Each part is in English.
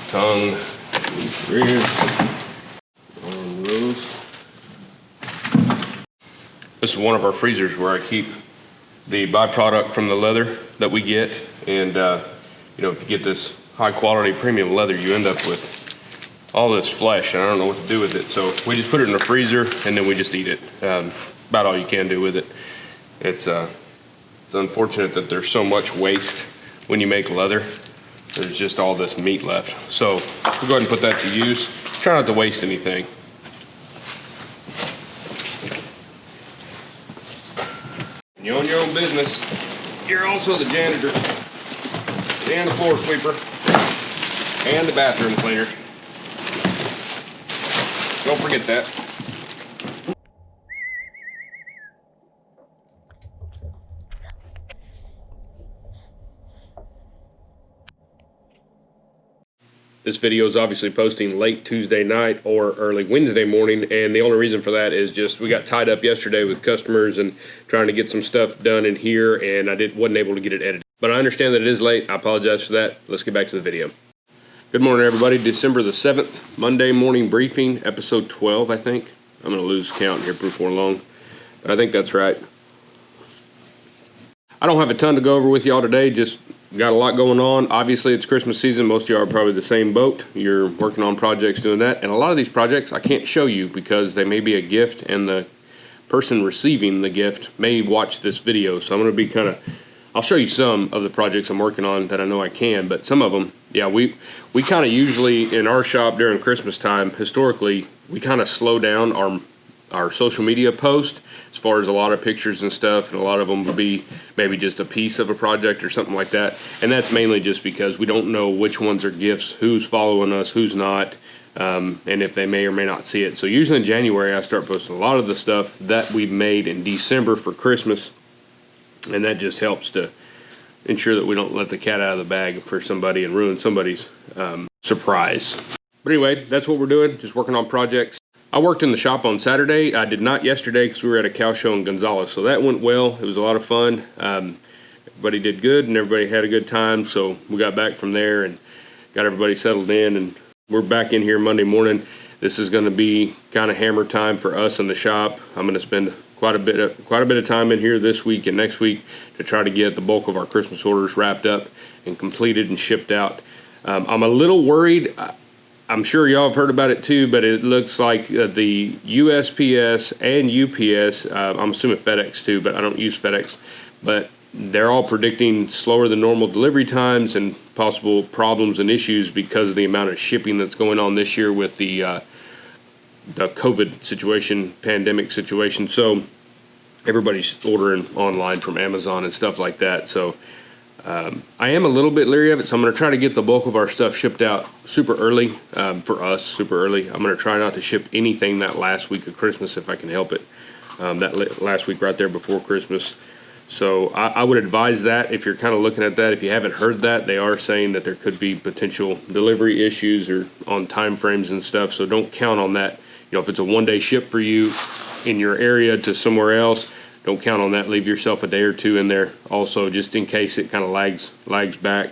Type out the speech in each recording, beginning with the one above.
tongue, ribs, on those. This is one of our freezers where I keep the byproduct from the leather that we get, and you know, if you get this high quality premium leather, you end up with all this flesh, and I don't know what to do with it. So we just put it in the freezer, and then we just eat it. About all you can do with it. It's unfortunate that there's so much waste when you make leather. There's just all this meat left. So we'll go ahead and put that to use. Try not to waste anything. You own your own business. You're also the janitor, and the floor sweeper, and the bathroom cleaner. Don't forget that. This video is obviously posting late Tuesday night or early Wednesday morning, and the only reason for that is just we got tied up yesterday with customers and trying to get some stuff done in here, and I wasn't able to get it edited. But I understand that it is late. I apologize for that. Let's get back to the video. Good morning, everybody. December the 7th, Monday morning briefing, episode 12, I think. I'm going to lose count here before long, but I think that's right. I don't have a ton to go over with y'all today, just got a lot going on. Obviously, it's Christmas season. Most of y'all are probably the same boat. You're working on projects doing that. And a lot of these projects I can't show you because they may be a gift, and the person receiving the gift may watch this video. So I'm going to be I'll show you some of the projects I'm working on that I know I can, but some of them, yeah, we kind of usually in our shop during Christmas time, historically, we kind of slow down our social media post as far as a lot of pictures and stuff, and a lot of them would be maybe just a piece of a project or something like that. And that's mainly just because we don't know which ones are gifts, who's following us, who's not, and if they may or may not see it. So usually in January I start posting a lot of the stuff that we've made in December for Christmas, and that just helps to ensure that we don't let the cat out of the bag for somebody and ruin somebody's surprise. But anyway, that's what we're doing, just working on projects. I worked in the shop on Saturday. I did not yesterday because we were at a cow show in Gonzales, so that went well. It was a lot of fun. Everybody did good, and everybody had a good time, so we got back from there and got everybody settled in, and we're back in here Monday morning. This is going to be kind of hammer time for us in the shop. I'm going to spend quite a bit of time in here this week and next week to try to get the bulk of our Christmas orders wrapped up and completed and shipped out. I'm a little worried. I'm sure y'all have heard about it too, but it looks like the USPS and UPS, I'm assuming FedEx too, but I don't use FedEx, but they're all predicting slower than normal delivery times and possible problems and issues because of the amount of shipping that's going on this year with the COVID situation, pandemic situation. So everybody's ordering online from Amazon and stuff like that. So I am a little bit leery of it, so I'm going to try to get the bulk of our stuff shipped out super early, for us, super early. I'm going to try not to ship anything that last week of Christmas if I can help it, that last week right there before Christmas. So I would advise that if you're kind of looking at that. If you haven't heard that, they are saying that there could be potential delivery issues or on time frames and stuff, so don't count on that. You know, if it's a one-day ship for you in your area to somewhere else, don't count on that. Leave yourself a day or two in there also, just in case it kind of lags back.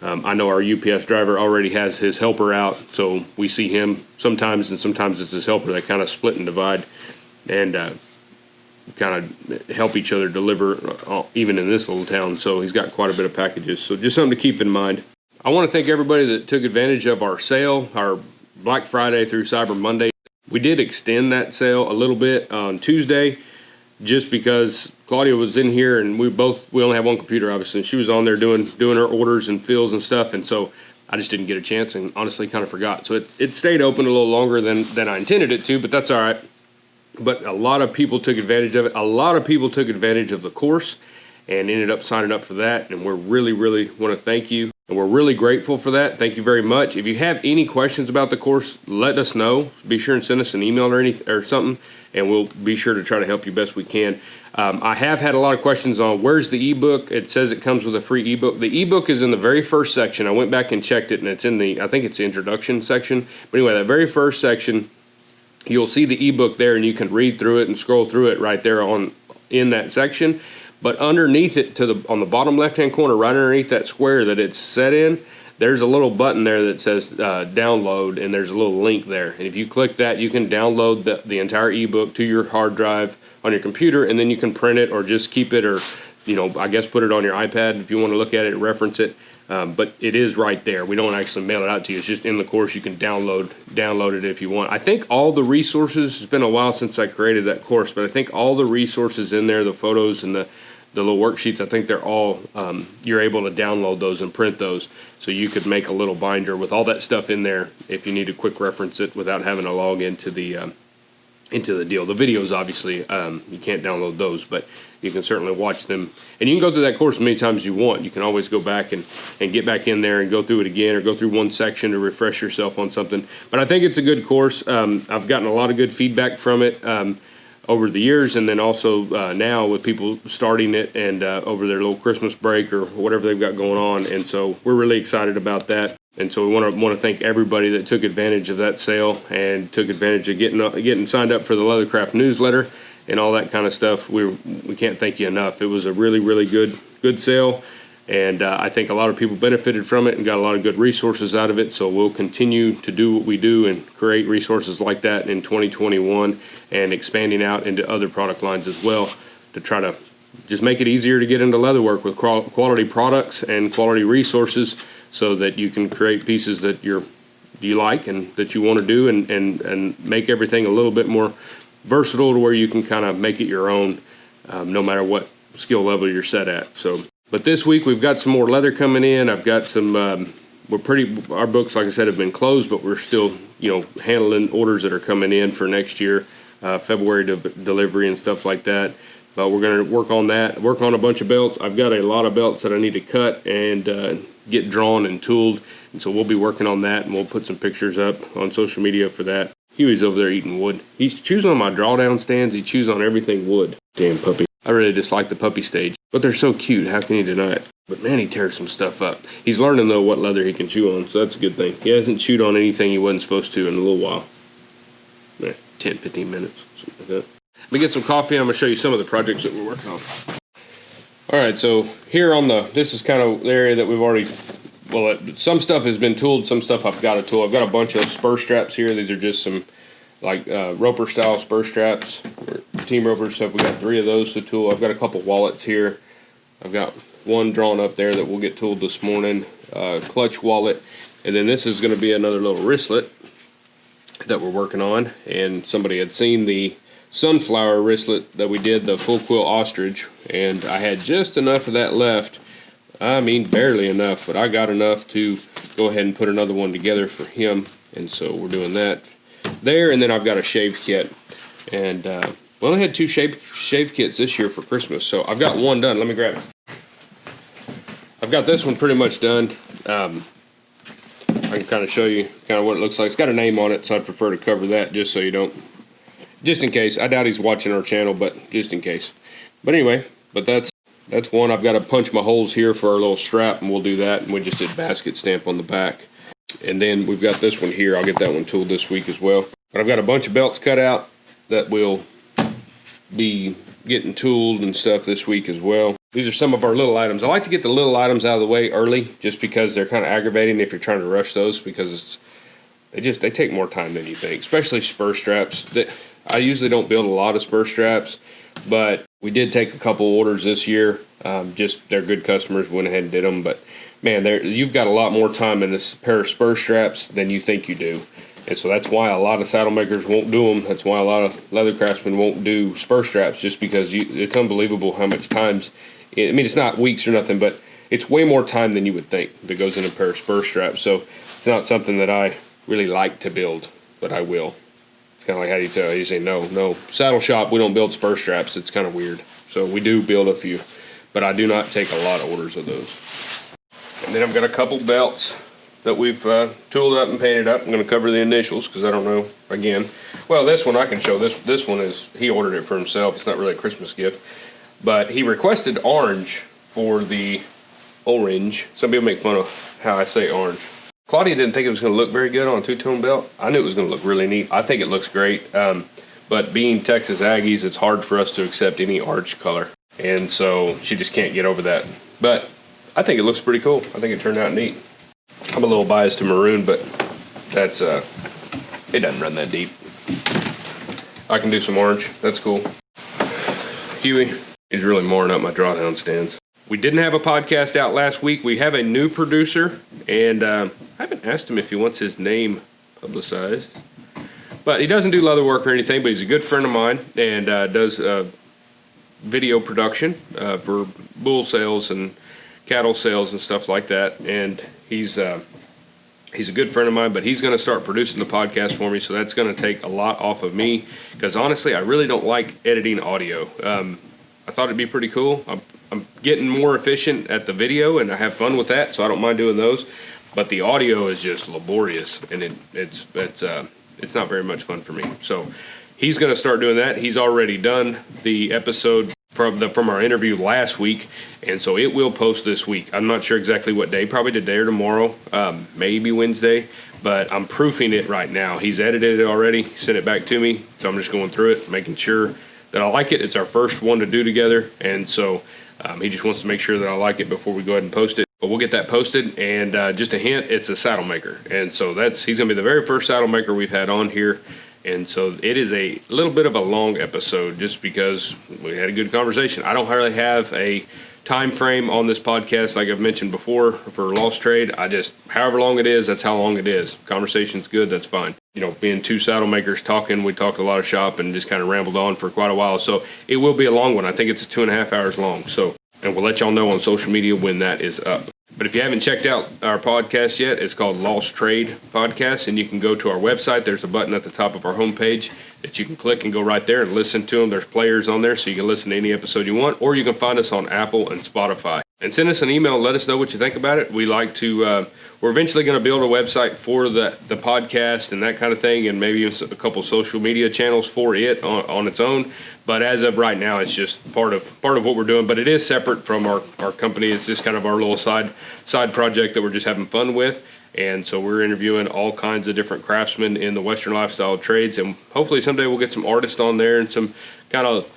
I know our UPS driver already has his helper out, so we see him sometimes, and sometimes it's his helper. They kind of split and divide and kind of help each other deliver, even in this little town. So he's got quite a bit of packages. So just something to keep in mind. I want to thank everybody that took advantage of our sale, our Black Friday through Cyber Monday. We did extend that sale a little bit on Tuesday, just because Claudia was in here, and we only have one computer, obviously, and she was on there doing her orders and fills and stuff, and so I just didn't get a chance and honestly kind of forgot. So it stayed open a little longer than I intended it to, but that's all right. But a lot of people took advantage of it. A lot of people took advantage of the course and ended up signing up for that, and we're really, really want to thank you. And we're really grateful for that. Thank you very much. If you have any questions about the course, let us know. Be sure and send us an email or something, and we'll be sure to try to help you best we can. I have had a lot of questions on where's the ebook. It says it comes with a free ebook. The ebook is in the very first section. I went back and checked it, and it's in I think it's the introduction section. But anyway, that very first section, you'll see the ebook there, and you can read through it and scroll through it right there in that section. But underneath it, on the bottom left-hand corner, right underneath that square that it's set in, there's a little button there that says download, and there's a little link there. And if you click that, you can download the entire ebook to your hard drive on your computer, and then you can print it or just keep it, or I guess put it on your iPad if you want to look at it, reference it. But it is right there. We don't actually mail it out to you. It's just in the course. You can download it if you want. I think all the resources, it's been a while since I created that course, but I think all the resources in there, the photos and the little worksheets, I think they're all, you're able to download those and print those. So you could make a little binder with all that stuff in there if you need to quick reference it without having to log into the deal. The videos, obviously, you can't download those, but you can certainly watch them. And you can go through that course as many times as you want. You can always go back and get back in there and go through it again, or go through one section to refresh yourself on something. But I think it's a good course. I've gotten a lot of good feedback from it over the years, and then also now with people starting it and over their little Christmas break or whatever they've got going on. And so we're really excited about that. And so we want to thank everybody that took advantage of that sale and took advantage of getting signed up for the Leathercraft newsletter and all that kind of stuff. We can't thank you enough. It was a really, really good sale, and I think a lot of people benefited from it and got a lot of good resources out of it. So we'll continue to do what we do and create resources like that in 2021, and expanding out into other product lines as well to try to just make it easier to get into leatherwork with quality products and quality resources, so that you can create pieces that you like and that you want to do, and make everything a little bit more versatile to where you can kind of make it your own, no matter what skill level you're set at. So, but this week we've got some more leather coming in. I've got some, our books, like I said, have been closed, but we're still, handling orders that are coming in for next year, February delivery and stuff like that. But we're going to work on that, work on a bunch of belts. I've got a lot of belts that I need to cut and get drawn and tooled. And so we'll be working on that, and we'll put some pictures up on social media for that. Huey's over there eating wood. He's chewing on my drawdown stands. He chews on everything wood. Damn puppy. I really dislike the puppy stage, but they're so cute. How can you deny it? But man, he tears some stuff up. He's learning, though, what leather he can chew on, so that's a good thing. He hasn't chewed on anything he wasn't supposed to in a little while. 10, 15 minutes, something like that. Let me get some coffee. I'm going to show you some of the projects that we're working on. All right, so here this is kind of the area that we've already, some stuff has been tooled, some stuff I've got to tool. I've got a bunch of spur straps here. These are just some roper style spur straps, or team roper stuff. We got 3 of those to tool. I've got a couple wallets here. I've got one drawn up there that will get tooled this morning, clutch wallet. And then this is going to be another little wristlet that we're working on. And somebody had seen the sunflower wristlet that we did, the full quill ostrich, and I had just enough of that left. I mean, barely enough, but I got enough to go ahead and put another one together for him. And so we're doing that there. And then I've got a shave kit, and we only had 2 shave kits this year for Christmas, so I've got one done. Let me grab it. I've got this one pretty much done. I can kind of show you kind of what it looks like. It's got a name on it, so I'd prefer to cover that just so you don't, just in case. I doubt he's watching our channel, but just in case. But anyway, but that's one. I've got to punch my holes here for our little strap, and we'll do that. And we just did basket stamp on the back. And then we've got this one here. I'll get that one tooled this week as well. But I've got a bunch of belts cut out that will be getting tooled and stuff this week as well. These are some of our little items. I like to get the little items out of the way early, just because they're kind of aggravating if you're trying to rush those, because they take more time than you think, especially spur straps. I usually don't build a lot of spur straps, but we did take a couple orders this year. Just they're good customers, went ahead and did them. But man, you've got a lot more time in this pair of spur straps than you think you do. And so that's why a lot of saddle makers won't do them. That's why a lot of leather craftsmen won't do spur straps, just because it's unbelievable how much times. I mean, it's not weeks or nothing, but it's way more time than you would think that goes in a pair of spur straps. So it's not something that I really like to build, but I will. It's kind of like, how do you tell? You say, no. Saddle shop, we don't build spur straps. It's kind of weird. So we do build a few, but I do not take a lot of orders of those. And then I've got a couple belts that we've tooled up and painted up. I'm going to cover the initials because I don't know, again. Well, this one I can show. This one is, he ordered it for himself. It's not really a Christmas gift. But he requested orange for the orange. Some people make fun of how I say orange. Claudia didn't think it was going to look very good on a two-tone belt. I knew it was going to look really neat. I think it looks great. But being Texas Aggies, it's hard for us to accept any orange color. And so she just can't get over that. But I think it looks pretty cool. I think it turned out neat. I'm a little biased to maroon, but that's it doesn't run that deep. I can do some orange. That's cool. Huey is really mooring up my drawdown stands. We didn't have a podcast out last week. We have a new producer, and I haven't asked him if he wants his name publicized. But he doesn't do leather work or anything, but he's a good friend of mine and does video production for bull sales and cattle sales and stuff like that. And he's a good friend of mine, but he's going to start producing the podcast for me, so that's going to take a lot off of me because honestly, I really don't like editing audio. I thought it'd be pretty cool. I'm getting more efficient at the video, and I have fun with that, so I don't mind doing those. But the audio is just laborious, and it's not very much fun for me. So he's going to start doing that. He's already done the episode from our interview last week, and so it will post this week. I'm not sure exactly what day, probably today or tomorrow, maybe Wednesday, but I'm proofing it right now. He's edited it already, sent it back to me, so I'm just going through it, making sure that I like it. It's our first one to do together, and so he just wants to make sure that I like it before we go ahead and post it. But we'll get that posted, and just a hint, it's a saddle maker, and so he's going to be the very first saddle maker we've had on here. And so it is a little bit of a long episode just because we had a good conversation. I don't really have a time frame on this podcast like I've mentioned before for Lost Trade. However long it is, that's how long it is. Conversation's good, that's fine. You know, being two saddle makers talking, we talked a lot of shop and just kind of rambled on for quite a while. So it will be a long one. I think it's 2.5 hours long. And we'll let y'all know on social media when that is up. But if you haven't checked out our podcast yet, it's called Lost Trade Podcast, and you can go to our website. There's a button at the top of our homepage that you can click and go right there and listen to them. There's players on there, so you can listen to any episode you want, or you can find us on Apple and Spotify. And send us an email and let us know what you think about it. We like to, we're eventually going to build a website for the podcast and that kind of thing, and maybe a couple social media channels for it on its own. But as of right now, it's just part of what we're doing. But it is separate from our company. It's just kind of our little side project that we're just having fun with. And so we're interviewing all kinds of different craftsmen in the Western lifestyle trades. And hopefully someday we'll get some artists on there and some kind of,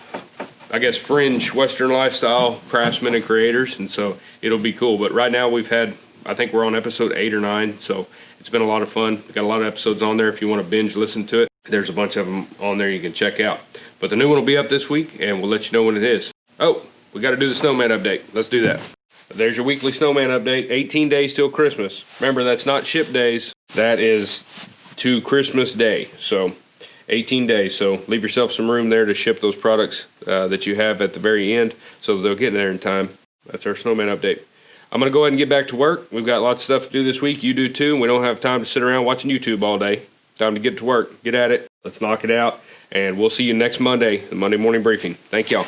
I guess, fringe Western lifestyle craftsmen and creators. And so it'll be cool. But right now I think we're on episode 8 or 9. So it's been a lot of fun. We've got a lot of episodes on there if you want to binge listen to it. There's a bunch of them on there you can check out. But the new one will be up this week, and we'll let you know when it is. Oh, we got to do the snowman update. Let's do that. There's your weekly snowman update. 18 days till Christmas. Remember, that's not ship days. That is to Christmas Day. So 18 days. So leave yourself some room there to ship those products that you have at the very end so they'll get there in time. That's our snowman update. I'm going to go ahead and get back to work. We've got lots of stuff to do this week. You do too. We don't have time to sit around watching YouTube all day. Time to get to work. Get at it. Let's knock it out. And we'll see you next Monday, the Monday morning briefing. Thank y'all.